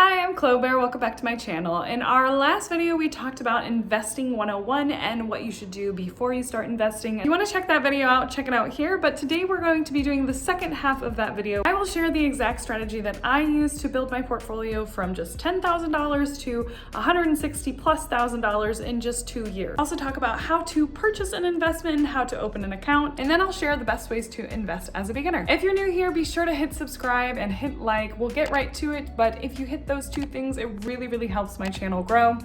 Hi, I'm Clobear. Welcome back to my channel. In our last video, we talked about investing 101 and what you should do before you start investing. If you want to check that video out, check it out here. But today we're going to be doing the second half of that video. I will share the exact strategy that I use to build my portfolio from just $10,000 to $160,000+ in just 2 years. I'll also talk about how to purchase an investment, how to open an account, and then I'll share the best ways to invest as a beginner. If you're new here, be sure to hit subscribe and hit like. We'll get right to it, but if you hit those two things, it really helps my channel grow.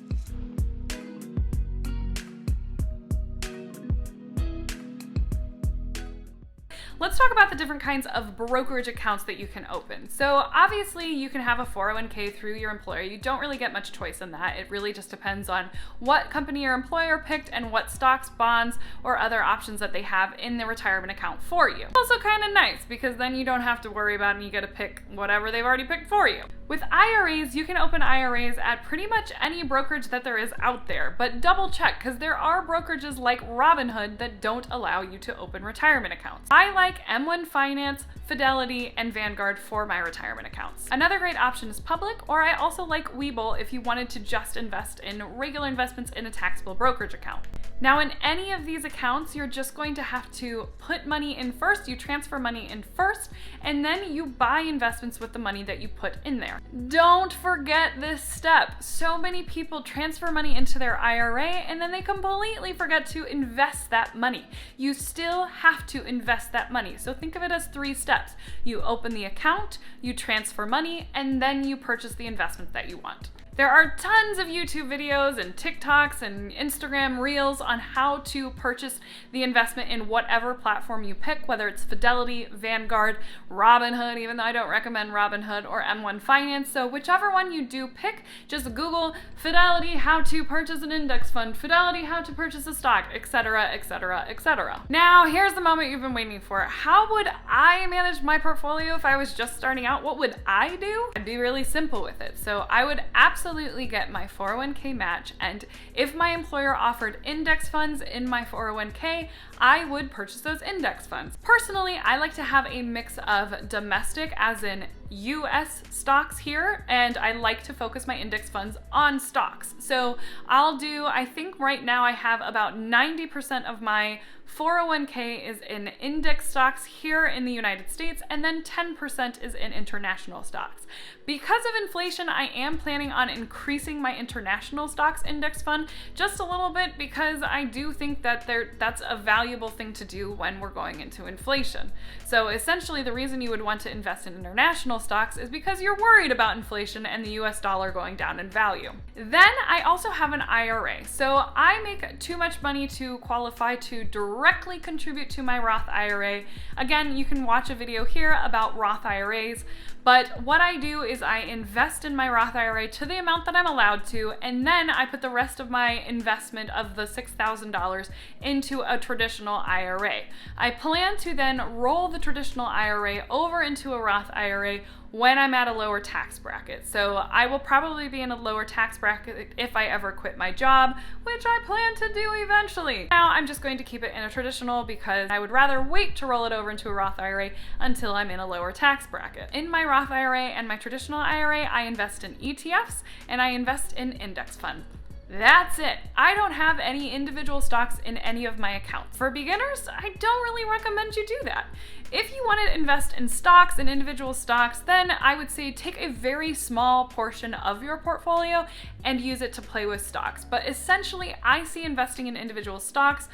Let's talk about the different kinds of brokerage accounts that you can open. So obviously you can have a 401k through your employer. You don't really get much choice in that. It really just depends on what company your employer picked and what stocks, bonds, or other options that they have in the retirement account for you. It's also kind of nice because then you don't have to worry about it and you get to pick whatever they've already picked for you. With IRAs, you can open IRAs at pretty much any brokerage that there is out there, but double check because there are brokerages like Robinhood that don't allow you to open retirement accounts. I like M1 Finance, Fidelity, and Vanguard for my retirement accounts. Another great option is Public, or I also like WeBull if you wanted to just invest in regular investments in a taxable brokerage account. Now in any of these accounts, you're just going to have to put money in first, you transfer money in first, and then you buy investments with the money that you put in there. Don't forget this step. So many people transfer money into their IRA and then they completely forget to invest that money. You still have to invest that money. So think of it as 3 steps. You open the account, you transfer money, and then you purchase the investment that you want. There are tons of YouTube videos and TikToks and Instagram Reels on how to purchase the investment in whatever platform you pick, whether it's Fidelity, Vanguard, Robinhood, even though I don't recommend Robinhood, or M1 Finance. So whichever one you do pick, just Google Fidelity, how to purchase an index fund, Fidelity, how to purchase a stock, etc., etc., etc. Now, here's the moment you've been waiting for. How would I manage my portfolio if I was just starting out? What would I do? I'd be really simple with it. So I would absolutely get my 401k match, and if my employer offered index funds in my 401k, I would purchase those index funds. Personally, I like to have a mix of domestic, as in US stocks here, and I like to focus my index funds on stocks. So I think right now I have about 90% of my 401k is in index stocks here in the United States, and then 10% is in international stocks. Because of inflation, I am planning on increasing my international stocks index fund just a little bit because I do think that that's a valuable thing to do when we're going into inflation. So essentially the reason you would want to invest in international stocks is because you're worried about inflation and the US dollar going down in value. Then I also have an IRA. So I make too much money to qualify to directly contribute to my Roth IRA. Again, you can watch a video here about Roth IRAs, but what I do is I invest in my Roth IRA to the amount that I'm allowed to, and then I put the rest of my investment of the $6,000 into a traditional IRA. I plan to then roll the traditional IRA over into a Roth IRA when I'm at a lower tax bracket. So I will probably be in a lower tax bracket if I ever quit my job, which I plan to do eventually. Now I'm just going to keep it in a traditional because I would rather wait to roll it over into a Roth IRA until I'm in a lower tax bracket. In my Roth IRA and my traditional IRA, I invest in ETFs and I invest in index funds. That's it. I don't have any individual stocks in any of my accounts. For beginners, I don't really recommend you do that. If you want to invest in stocks and individual stocks, then I would say take a very small portion of your portfolio and use it to play with stocks. But essentially, I see investing in individual stocks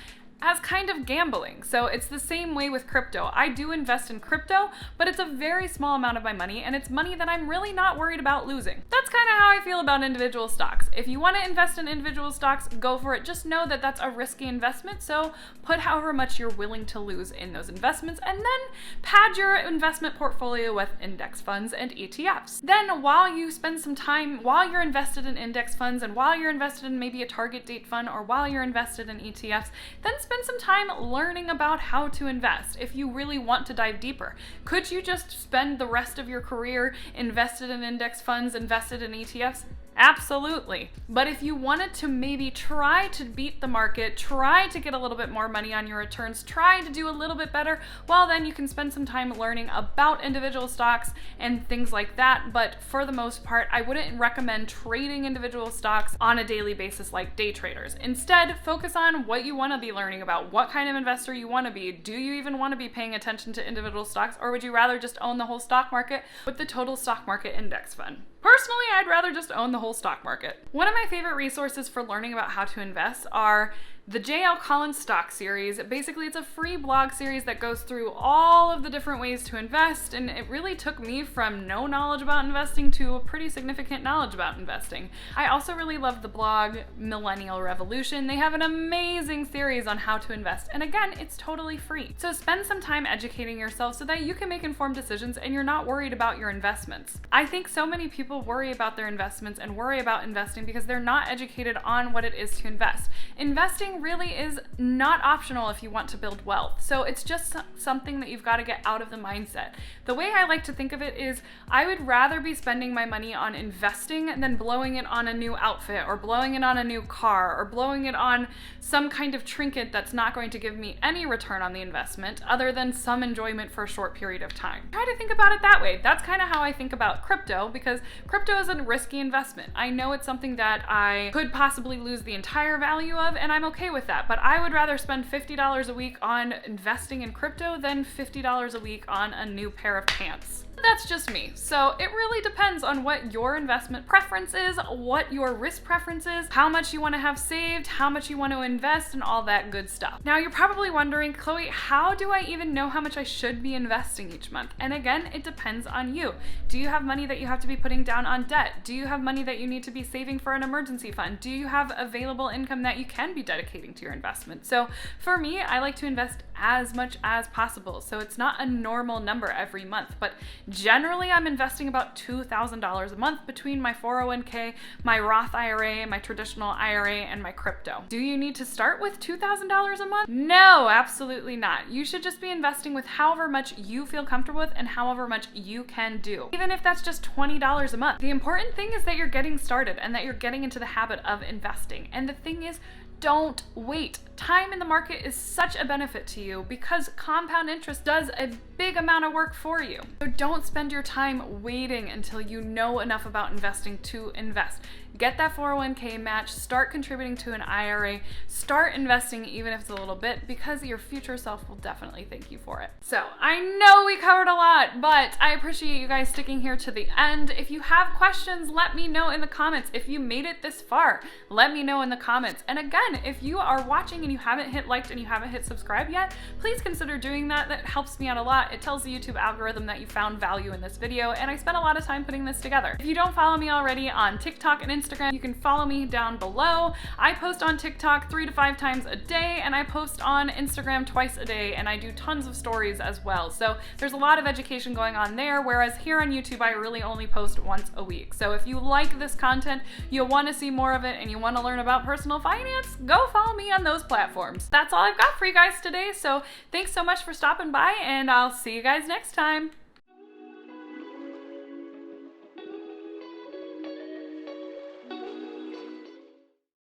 as kind of gambling. So it's the same way with crypto. I do invest in crypto, but it's a very small amount of my money, and it's money that I'm really not worried about losing. That's kind of how I feel about individual stocks. If you want to invest in individual stocks, go for it. Just know that that's a risky investment, so put however much you're willing to lose in those investments, and then pad your investment portfolio with index funds and ETFs. Then while you spend some time, while you're invested in index funds, and while you're invested in maybe a target date fund, or while you're invested in ETFs, then spend some time learning about how to invest if you really want to dive deeper. Could you just spend the rest of your career invested in index funds, invested in ETFs? Absolutely. But if you wanted to maybe try to beat the market, try to get a little bit more money on your returns, try to do a little bit better, well, then you can spend some time learning about individual stocks and things like that. But for the most part, I wouldn't recommend trading individual stocks on a daily basis like day traders. Instead, focus on what you want to be learning about, what kind of investor you want to be. Do you even want to be paying attention to individual stocks, or would you rather just own the whole stock market with the total stock market index fund? Personally, I'd rather just own the whole stock market. One of my favorite resources for learning about how to invest are the J.L. Collins Stock Series. Basically, it's a free blog series that goes through all of the different ways to invest, and it really took me from no knowledge about investing to a pretty significant knowledge about investing. I also really love the blog Millennial Revolution. They have an amazing series on how to invest, and again, it's totally free. So spend some time educating yourself so that you can make informed decisions and you're not worried about your investments. I think so many people worry about their investments and worry about investing because they're not educated on what it is to invest. Investing really is not optional if you want to build wealth. So it's just something that you've got to get out of the mindset. The way I like to think of it is I would rather be spending my money on investing than blowing it on a new outfit or blowing it on a new car or blowing it on some kind of trinket that's not going to give me any return on the investment other than some enjoyment for a short period of time. Try to think about it that way. That's kind of how I think about crypto, because crypto is a risky investment. I know it's something that I could possibly lose the entire value of, and I'm okay with that, but I would rather spend $50 a week on investing in crypto than $50 a week on a new pair of pants. That's just me. So it really depends on what your investment preference is, what your risk preference is, how much you want to have saved, how much you want to invest, and all that good stuff. Now you're probably wondering, Chloe, how do I even know how much I should be investing each month? And again, it depends on you. Do you have money that you have to be putting down on debt? Do you have money that you need to be saving for an emergency fund? Do you have available income that you can be dedicating to your investment? So for me, I like to invest as much as possible. So it's not a normal number every month, but generally I'm investing about $2,000 a month between my 401k, my Roth IRA, my traditional IRA, and my crypto. Do you need to start with $2,000 a month? No, absolutely not. You should just be investing with however much you feel comfortable with and however much you can do. Even if that's just $20 a month. The important thing is that you're getting started and that you're getting into the habit of investing. And the thing is, don't wait. Time in the market is such a benefit to you because compound interest does a big amount of work for you. So don't spend your time waiting until you know enough about investing to invest. Get that 401k match, start contributing to an IRA, start investing even if it's a little bit, because your future self will definitely thank you for it. So I know we covered a lot, but I appreciate you guys sticking here to the end. If you have questions, let me know in the comments. If you made it this far, let me know in the comments. And again, if you are watching and you haven't hit liked and you haven't hit subscribe yet, please consider doing that. That helps me out a lot. It tells the YouTube algorithm that you found value in this video, and I spent a lot of time putting this together. If you don't follow me already on TikTok and Instagram, you can follow me down below. I post on TikTok 3 to 5 times a day, and I post on Instagram twice a day, and I do tons of stories as well. So there's a lot of education going on there, whereas here on YouTube, I really only post once a week. So if you like this content, you'll want to see more of it, and you want to learn about personal finance, go follow me on those platforms. That's all I've got for you guys today, so thanks so much for stopping by, and I'll see you guys next time.